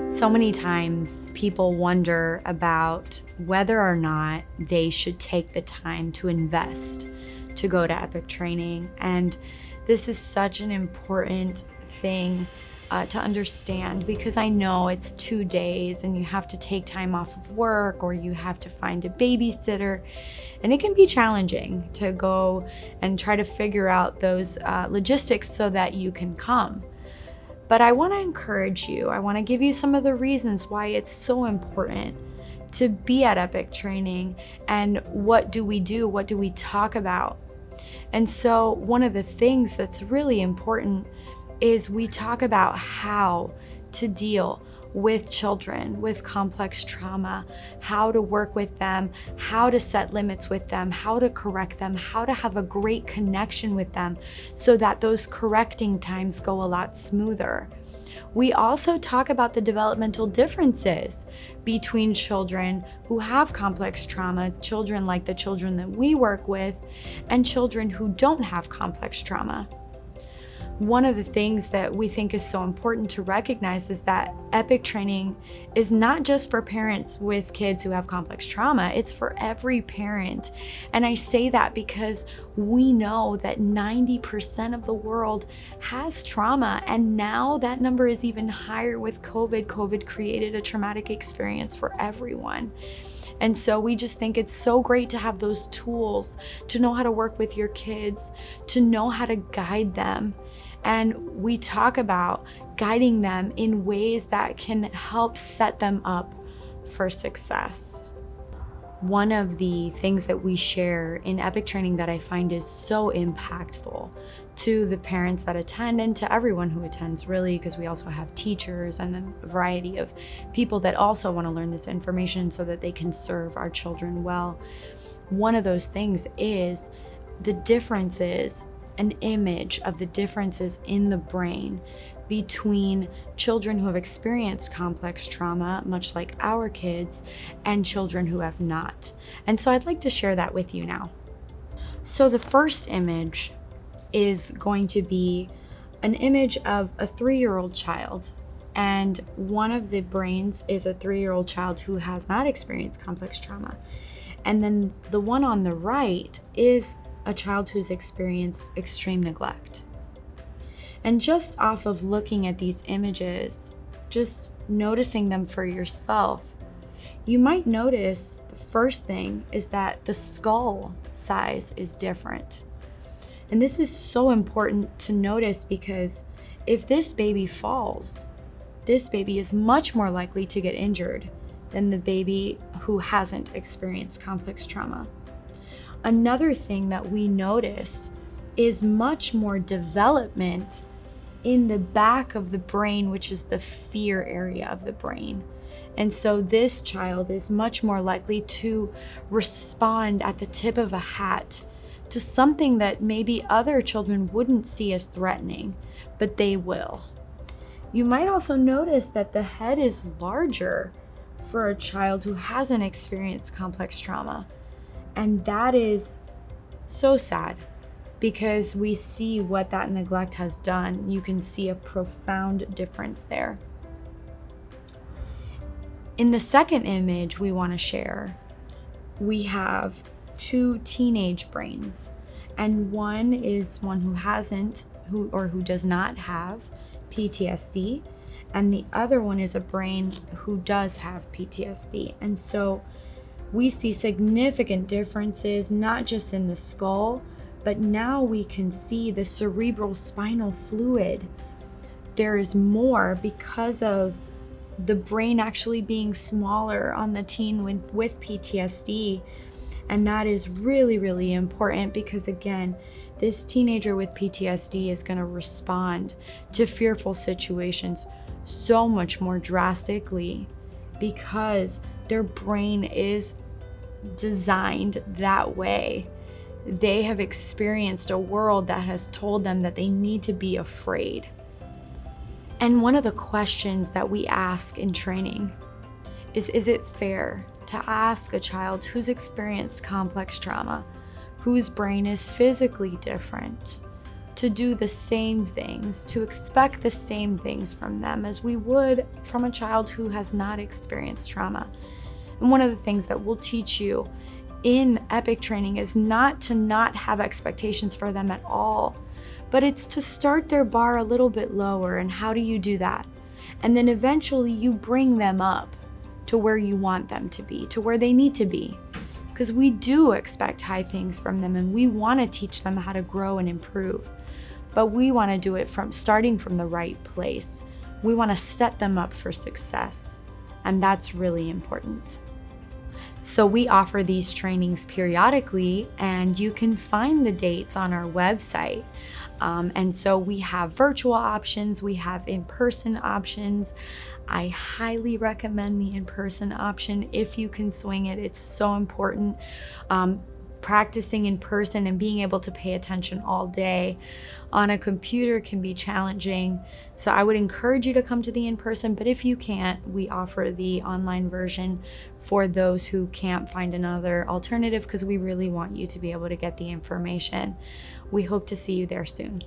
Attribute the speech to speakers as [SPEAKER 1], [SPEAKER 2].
[SPEAKER 1] So many times people wonder about whether or not they should take the time to invest to go to EPIC training. And this is such an important thing to understand, because I know it's 2 days and you have to take time off of work or you have to find a babysitter, and it can be challenging to go and try to figure out those logistics so that you can come. But I want to encourage you. I want to give you some of the reasons why it's so important to be at EPIC training, and what do we do? What do we talk about? And so one of the things that's really important is we talk about how to deal with children with complex trauma, how to work with them, how to set limits with them, how to correct them, how to have a great connection with them so that those correcting times go a lot smoother. We also talk about the developmental differences between children who have complex trauma, children like the children that we work with, and children who don't have complex trauma. One of the things that we think is so important to recognize is that EPIC training is not just for parents with kids who have complex trauma, it's for every parent. And I say that because we know that 90% of the world has trauma, and now that number is even higher with COVID. COVID created a traumatic experience for everyone. And so we just think it's so great to have those tools to know how to work with your kids, to know how to guide them. And we talk about guiding them in ways that can help set them up for success. One of the things that we share in EPIC training that I find is so impactful to the parents that attend and to everyone who attends, really, because we also have teachers and a variety of people that also want to learn this information so that they can serve our children well. One of those things is the differences, an image of the differences in the brain between children who have experienced complex trauma, much like our kids, and children who have not. And so I'd like to share that with you now. So the first image is going to be an image of a 3-year-old child. And one of the brains is a 3-year-old child who has not experienced complex trauma. And then the one on the right is a child who's experienced extreme neglect. And just off of looking at these images, just noticing them for yourself, you might notice the first thing is that the skull size is different. And this is so important to notice, because if this baby falls, this baby is much more likely to get injured than the baby who hasn't experienced complex trauma. Another thing that we notice is much more development in the back of the brain, which is the fear area of the brain. And so this child is much more likely to respond at the tip of a hat to something that maybe other children wouldn't see as threatening, but they will. You might also notice that the head is larger for a child who hasn't experienced complex trauma. And that is so sad, because we see what that neglect has done. You can see a profound difference there. In the second image we want to share, we have 2 teenage brains, and one is one who does not have PTSD, and the other one is a brain who does have PTSD. And so we see significant differences, not just in the skull, but now we can see the cerebral spinal fluid. There is more because of the brain actually being smaller on the teen with PTSD. And that is really, really important, because again, this teenager with PTSD is going to respond to fearful situations so much more drastically, because their brain is designed that way. They have experienced a world that has told them that they need to be afraid. And one of the questions that we ask in training is it fair to ask a child who's experienced complex trauma, whose brain is physically different, to do the same things, to expect the same things from them as we would from a child who has not experienced trauma. And one of the things that we'll teach you in EPIC training is not to not have expectations for them at all, but it's to start their bar a little bit lower. And how do you do that? And then eventually you bring them up to where you want them to be, to where they need to be. Because we do expect high things from them, and we want to teach them how to grow and improve. But we want to do it starting from the right place. We want to set them up for success, and that's really important. So we offer these trainings periodically, and you can find the dates on our website. And so we have virtual options, we have in-person options. I highly recommend the in-person option if you can swing it. It's so important. Practicing in person and being able to pay attention all day on a computer can be challenging. So I would encourage you to come to the in-person, but if you can't, we offer the online version for those who can't find another alternative, because we really want you to be able to get the information. We hope to see you there soon.